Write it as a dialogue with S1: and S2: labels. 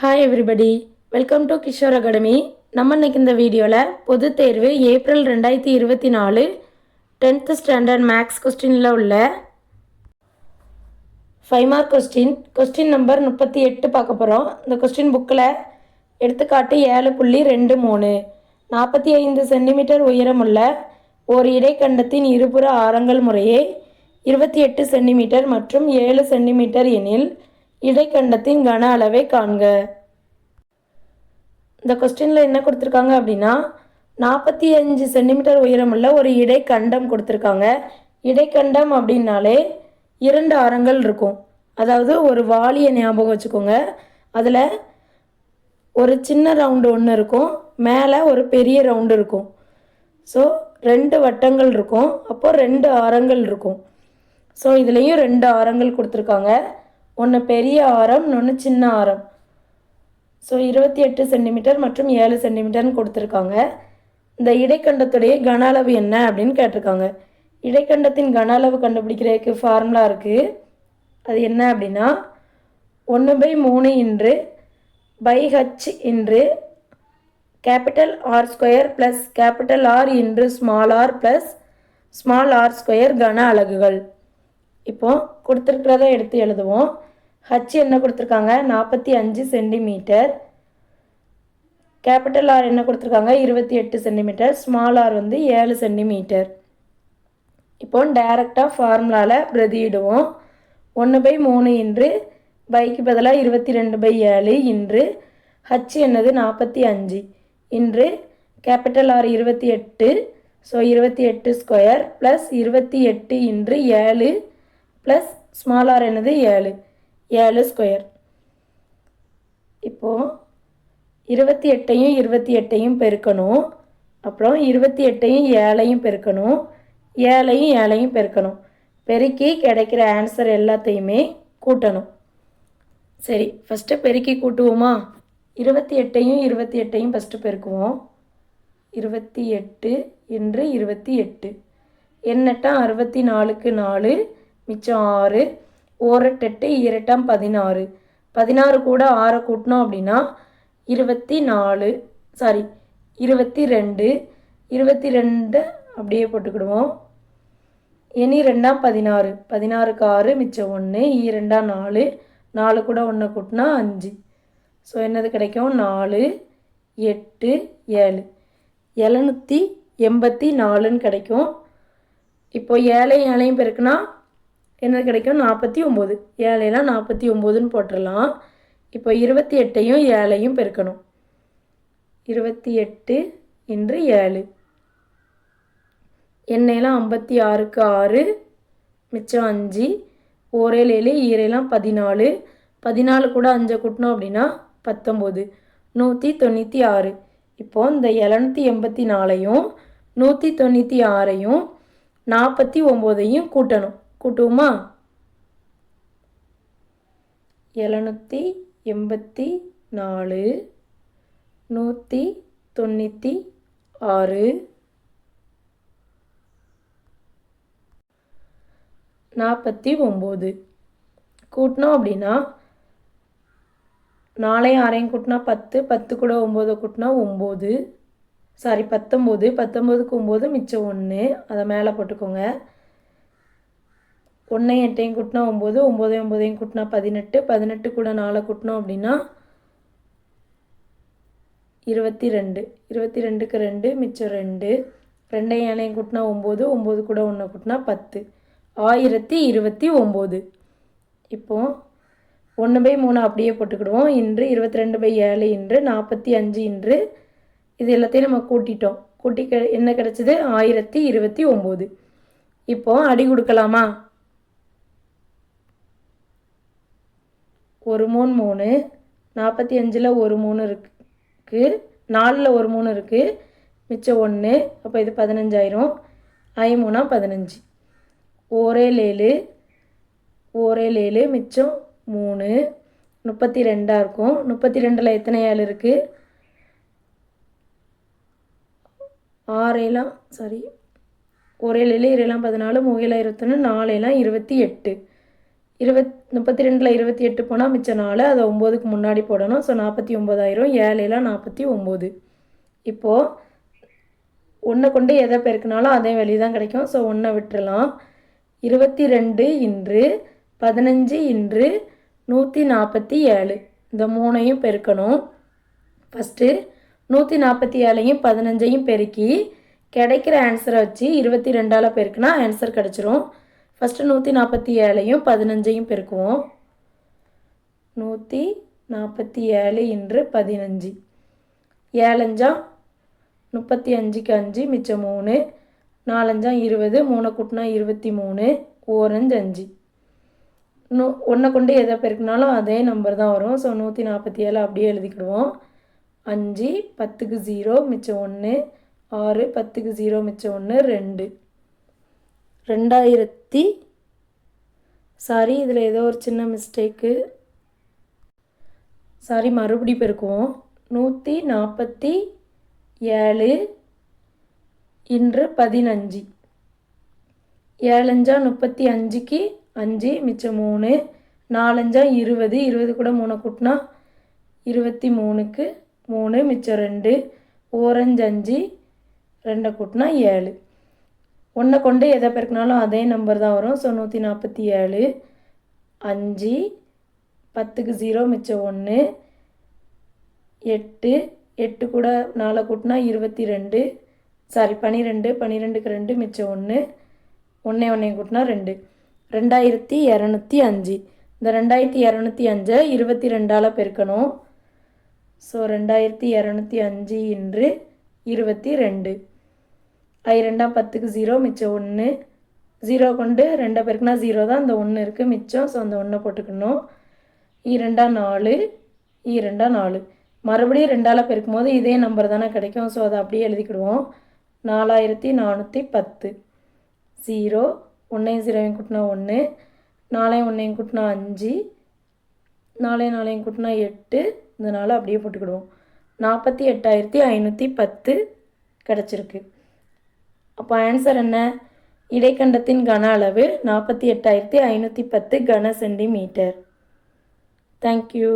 S1: Hi everybody, welcome to Kishore academy. நம்ம இன்னைக்கு இந்த வீடியோவில் பொது தேர்வு ஏப்ரல் 2024 10th ஸ்டாண்டர்ட் மேக்ஸ் கொஸ்டினில் உள்ள 5 மார்க் கொஸ்டின் நம்பர் 38 பார்க்க போகிறோம். இந்த கொஸ்டின் புக்கில் எடுத்துக்காட்டு 7.23 45 சென்டிமீட்டர் உயரமுள்ள ஒரு இடைக்கண்டத்தின் இருபுற ஆரங்கள் முறையே 28 சென்டிமீட்டர் மற்றும் 7 சென்டிமீட்டர் எனில் இடைக்கண்டத்தின் கன அளவை காண்க. இந்த கொஸ்டினில் என்ன கொடுத்துருக்காங்க அப்படின்னா 45 சென்டிமீட்டர் உயரமுள்ள ஒரு இடைக்கண்டம் கொடுத்துருக்காங்க. இடைக்கண்டம் அப்படின்னாலே 2 ஆரங்கள் இருக்கும். அதாவது ஒரு வாளியை ஞாபகம் வச்சுக்கோங்க. அதில் ஒரு சின்ன ரவுண்டு ஒன்று இருக்கும், மேலே ஒரு பெரிய ரவுண்டு இருக்கும். ஸோ 2 வட்டங்கள் இருக்கும், அப்போது 2 ஆரங்கள் இருக்கும். ஸோ இதுலேயும் 2 ஆரங்கள் கொடுத்துருக்காங்க. ஒன்று பெரிய ஆரம், இன்னொன்று சின்ன ஆரம். ஸோ 28 சென்டிமீட்டர் மற்றும் 7 சென்டிமீட்டர்னு கொடுத்துருக்காங்க. இந்த இடைக்கண்டத்துடைய கன அளவு என்ன அப்படின்னு கேட்டிருக்காங்க. இடைக்கண்டத்தின் கன அளவு கண்டுபிடிக்கிறதுக்கு ஃபார்முலா இருக்குது. அது என்ன அப்படின்னா 1/3 into pi H into capital R square plus capital R into small R plus small R square கன அலகுகள். இப்போ கொடுத்துருக்கிறத எடுத்து எழுதுவோம். ஹச் என்ன கொடுத்துருக்காங்க 45 சென்டிமீட்டர், கேபிட்டல் ஆர் என்ன கொடுத்துருக்காங்க 28 சென்டிமீட்டர், ஸ்மால் ஆர் 7 சென்டிமீட்டர். இப்போ டைரெக்டாக ஃபார்முலாவில் பிரதியிடுவோம். 1/3 இன்று பைக்கு பதிலாக 22/7 இன்று ஹச் என்னது 45 into capital R 28, so 28 square plus 28 into 7 plus small R என்னது 7 ஸ்கொயர். இப்போது 28ஐயும் 28ஐயும் பெருக்கணும். அப்புறம் 28ஐயும் 7ஐயும் பெருக்கணும். 7ஐயும் 7ஐயும் பெருக்கணும். பெருக்கி கிடைக்கிற ஆன்சர் எல்லாத்தையுமே கூட்டணும். சரி, ஃபஸ்ட்டு பெருக்கி கூட்டுவோமா? 28ஐயும் 28ஐயும் ஃபஸ்ட்டு பெருக்குவோம். 28 இன்று 28 எண்ணெட்டாம் 64க்கு 4 மிச்சம் 6, ஓரட்டெட்டு ஈரெட்டாம் 16. 16 கூட 6 கூட்டினோம் அப்படின்னா 22. 22 அப்படியே போட்டுக்கிடுவோம். இனி 2ஆம் 16, 16க்கு 6 மிச்சம் 1, ஈரெண்டாம் 4, 4 கூட 1 கூட்டினா 5. ஸோ என்னது கிடைக்கும் 4, 8, 7 784ன்னு கிடைக்கும். இப்போ 7ஐயும் பெருக்குனா என்ன கிடைக்கும் 49. 7 49ன்னு போட்டுடலாம். இப்போ 28ஐயும் 7ஐயும் பெருக்கணும். 28 இன்று 7 எண்ணெயெல்லாம் 56க்கு 6 மிச்சம் 5, ஓரேல் 7 ஈரெல்லாம் 14. 14 கூட 5 கூட்டினோம் அப்படின்னா 19, 196. இப்போது இந்த 784ஐயும் 196ஐயும் 49ஐயும் கூட்டணும். கூட்டுவோமா? 784 196 49 கூட்டினோம் அப்படின்னா 4ஐயும் 6ஐயும் கூட்டினா 10, 10 கூட 9 கூட்டினா 19, 19, 19க்கு 9 மிச்சம் 1, அதை மேலே போட்டுக்கோங்க. 1ஐயும் 8ஐயும் கூட்டினா 9, 9ஐயும் 9ஐயும் கூட்டினா 18, 18 கூட 4 கூட்டினோம் அப்படின்னா 22, 22க்கு 2 மிச்சம் 2, 2ஐயும் 7ஐயும் கூட்டினா 9, 9 கூட 1 கூட்டினா 10, 1029. இப்போது 1/3 அப்படியே போட்டுக்கிடுவோம். இன்று 22/7 இன்று 45 இன்று இது எல்லாத்தையும் நம்ம கூட்டிட்டோம். கூட்டி என்ன கிடச்சிது 1029. இப்போது அடி கொடுக்கலாமா? 1 3 3, 45ல் 1 3 இருக்குது, 4ல் 1 3 இருக்குது, மிச்சம் 1. அப்போ இது 15 ஆயிரும். 5 15, ஓரேல் 7 மிச்சம் 3, 32 இருக்கும். 32ல் எத்தனை 7 இருக்குது? 6 ஓரேல் 7 14, 3 21, 4 28. 32ல் 28 போனால் மிச்சம் 4, அதை 9க்கு முன்னாடி போடணும். ஸோ 49,000, 7 49. இப்போது ஒன்றை கொண்டு எதை பெருக்கினாலும் அதே வெளி தான் கிடைக்கும். ஸோ 1 விட்டுறலாம். 22 இன்று 15 இன்று 147, இந்த 3ஐயும் பெருக்கணும். ஃபஸ்ட்டு 147ஐயும் 15ஐயும் பெருக்கி கிடைக்கிற ஆன்சரை வச்சு 22ஆல் பெருக்கினா ஆன்சர் கிடச்சிரும். ஃபஸ்ட்டு 147ஐயும் 15ஐயும் பெருக்குவோம். 147 இன்று 15, 7 35க்கு 5 மிச்சம் 3, 4 20, 3 கூட்டினா 23, 1 5. ஒன்றை கொண்டு எதை பெருக்கினாலும் அதே நம்பர் தான் வரும். ஸோ 147 அப்படியே எழுதிக்கிடுவோம். 5 10க்கு 0 மிச்சம் 1, 6 10க்கு 0 மிச்சம் 1 2. 2000 சாரி, இதில் ஏதோ ஒரு சின்ன மிஸ்டேக்கு. சாரி, மறுபடி பெருக்குவோம். 147 இன்று 15, 7 35க்கு 5 மிச்சம் 3, 4 20, 20 கூட 3 கூட்டினா 23க்கு 3 மிச்சம் 2, 1 5, 2 கூட்டினா 7. ஒன்றை கொண்டு எதை பெருக்கினாலும் அதே நம்பர் தான் வரும். ஸோ 147, 5 10க்கு 0 மிச்சம் 1, 8, 8 கூட 4 கூட்டினா 22, சாரி 12, 12க்கு 2 மிச்சம் 1, 1 கூட்டினா 2. 2205. இந்த 2205 22ஆல் பெருக்கணும். ஸோ 2205 இன்று 22, 2 10க்கு 0 மிச்சம் 1, 0 கொண்டு 2 பெருக்குனா 0 தான், இந்த 1 இருக்குது மிச்சம். ஸோ அந்த 1 போட்டுக்கணும். 2 4, 2 4. மறுபடியும் 2ஆல் பெருக்கும் போது இதே நம்பர் தானே கிடைக்கும். ஸோ அதை அப்படியே எழுதிக்கிடுவோம். 4410, 0 1 0 கூட்டினா 1, 4 1 கூட்டினா 5, 4 4 கூட்டினா 8, இந்த 4 அப்படியே போட்டுக்கிடுவோம். 48,510 கிடச்சிருக்கு. அப்போ ஆன்சர் என்ன? இடைக்கண்டத்தின் கன அளவு 48,510 கன சென்டிமீட்டர். தேங்க்யூ.